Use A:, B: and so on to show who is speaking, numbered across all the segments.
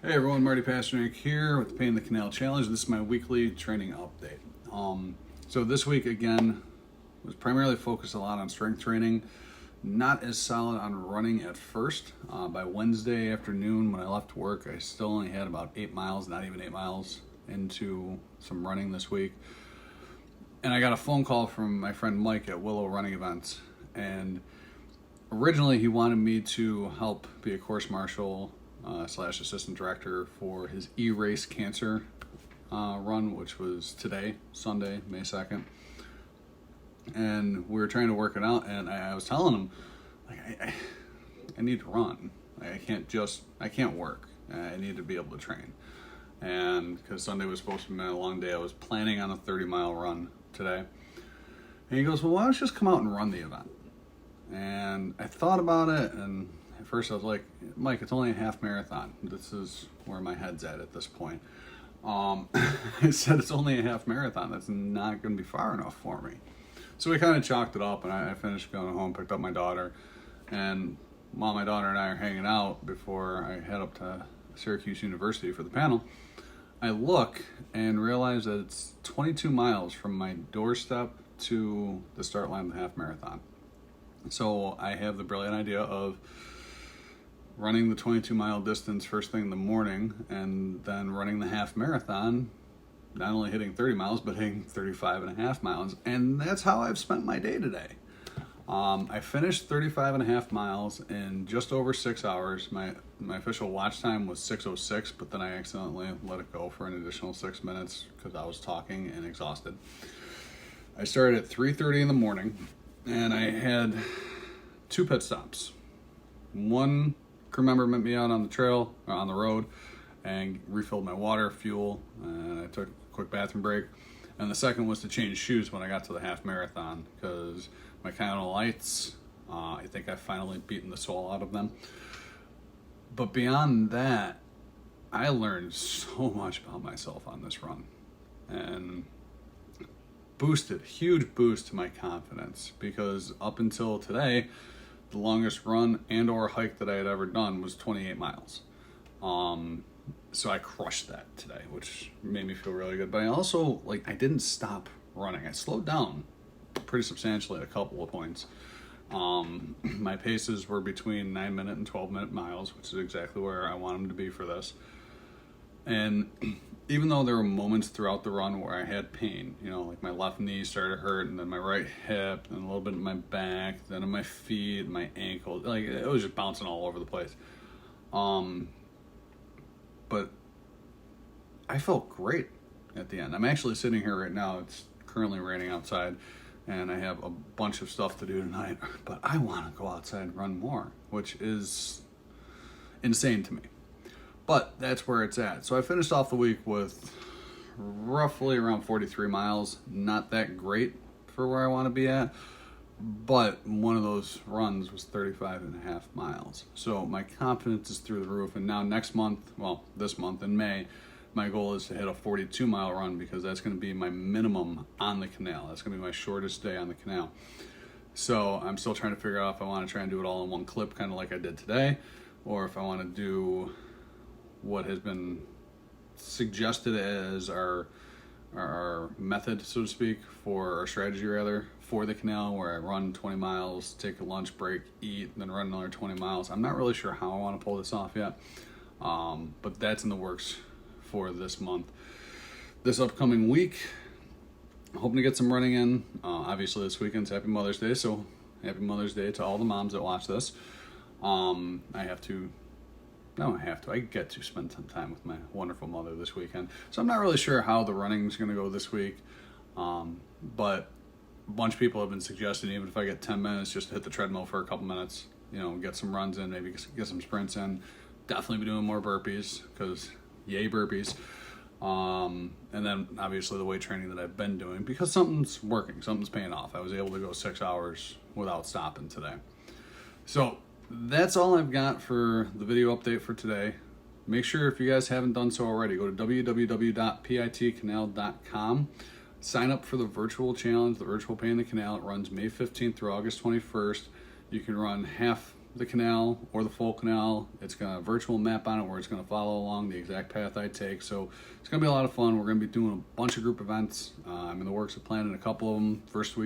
A: Hey everyone, Marty Pasternak here with the Pain in the Canal Challenge. This is my weekly training update. So this week again was primarily focused a lot on strength training. Not as solid on running at first. By Wednesday afternoon when I left work, I still only had about 8 miles, not even 8 miles into some running this week. And I got a phone call from my friend Mike at Willow Running Events. And originally he wanted me to help be a course marshal slash assistant director for his E-Race Cancer run, which was today, Sunday, May 2nd. And we were trying to work it out, and I was telling him, like, I need to run. I can't work. I need to be able to train. And because Sunday was supposed to be a long day, I was planning on a 30-mile run today. And he goes, well, why don't you just come out and run the event? And I thought about it, and at first I was like, Mike, it's only a half marathon. This is where my head's at this point. I said it's only a half marathon. That's not going to be far enough for me. So we kind of chalked it up, and I finished going home, picked up my daughter, and while my daughter and I are hanging out before I head up to Syracuse University for the panel, I look and realize that it's 22 miles from my doorstep to the start line of the half marathon. So I have the brilliant idea of running the 22-mile distance first thing in the morning and then running the half marathon, not only hitting 30 miles, but hitting 35 and a half miles. And that's how I've spent my day today. I finished 35 and a half miles in just over 6 hours. My official watch time was 6:06, but then I accidentally let it go for an additional 6 minutes because I was talking and exhausted. I started at 3:30 in the morning, and I had 2 pit stops. One crew member met me out on the trail, or on the road, and refilled my water, fuel, and I took a quick bathroom break. And the second was to change shoes when I got to the half marathon, because my Kayano lights, I think I've finally beaten the soul out of them. But beyond that, I learned so much about myself on this run, and huge boost to my confidence, because up until today, the longest run and or hike that I had ever done was 28 miles. So I crushed that today, which made me feel really good. But I also, I didn't stop running. I slowed down pretty substantially at a couple of points. My paces were between 9-minute and 12-minute miles, which is exactly where I want them to be for this. And even though there were moments throughout the run where I had pain, like my left knee started to hurt, and then my right hip, and a little bit in my back, then in my feet, my ankle, it was just bouncing all over the place. But I felt great at the end. I'm actually sitting here right now. It's currently raining outside, and I have a bunch of stuff to do tonight, but I want to go outside and run more, which is insane to me. But that's where it's at. So I finished off the week with roughly around 43 miles. Not that great for where I want to be at, but one of those runs was 35 and a half miles. So my confidence is through the roof. And now this month in May, my goal is to hit a 42-mile run, because that's going to be my minimum on the canal. That's going to be my shortest day on the canal. So I'm still trying to figure out if I want to try and do it all in one clip, kind of like I did today, or if I want to do what has been suggested as our method, so to speak, for our strategy rather, for the canal, where I run 20 miles, take a lunch break, eat, and then run another 20 miles. I'm not really sure how I want to pull this off yet, but that's in the works for this month. This upcoming week, hoping to get some running in. Obviously this weekend's Happy Mother's Day, so Happy Mother's Day to all the moms that watch this. I get to spend some time with my wonderful mother this weekend. So I'm not really sure how the running's going to go this week. But a bunch of people have been suggesting, even if I get 10 minutes, just to hit the treadmill for a couple minutes, get some runs in, maybe get some sprints in. Definitely be doing more burpees, because yay burpees. And then obviously the weight training that I've been doing, because something's working, something's paying off. I was able to go 6 hours without stopping today. So that's all I've got for the video update for today. Make sure, if you guys haven't done so already, go to www.pitcanal.com. Sign up for the virtual challenge, the virtual Pain in the Canal. It runs May 15th through August 21st. You can run half the canal or the full canal. It's got a virtual map on it where it's going to follow along the exact path I take. So it's going to be a lot of fun. We're going to be doing a bunch of group events. I'm in the works of planning a couple of them. First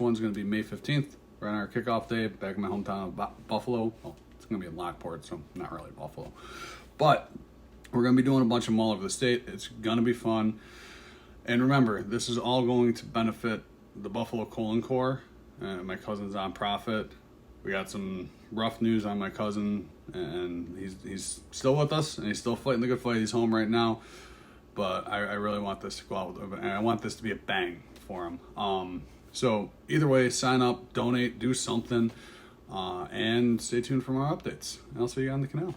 A: one's going to be May 15th, right on our kickoff day, back in my hometown of Buffalo. Well, it's going to be in Lockport, so not really Buffalo. But we're going to be doing a bunch of them all over the state. It's going to be fun. And remember, this is all going to benefit the Buffalo Colon Corps, my cousin's nonprofit. We got some rough news on my cousin, and he's still with us, and he's still fighting the good fight. He's home right now, but I really want this to go out, and I want this to be a bang for him. So either way, sign up, donate, do something, and stay tuned for more updates. I'll see you on the canal.